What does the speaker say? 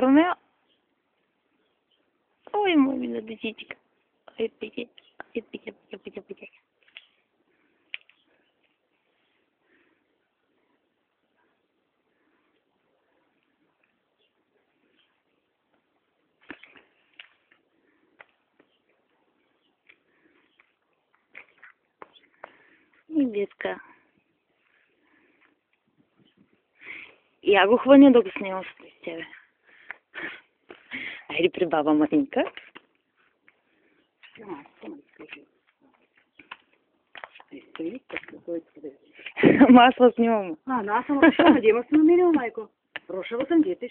Ромео. Ой, мой милый дочечка. Ой, пите. Ой, пите. И детка. Я го хваня да го снимам с тебе. Айде при баба Маринка. Масло снимам. Аз съм отишла, надема съм намерила, майко. Прошала съм дете,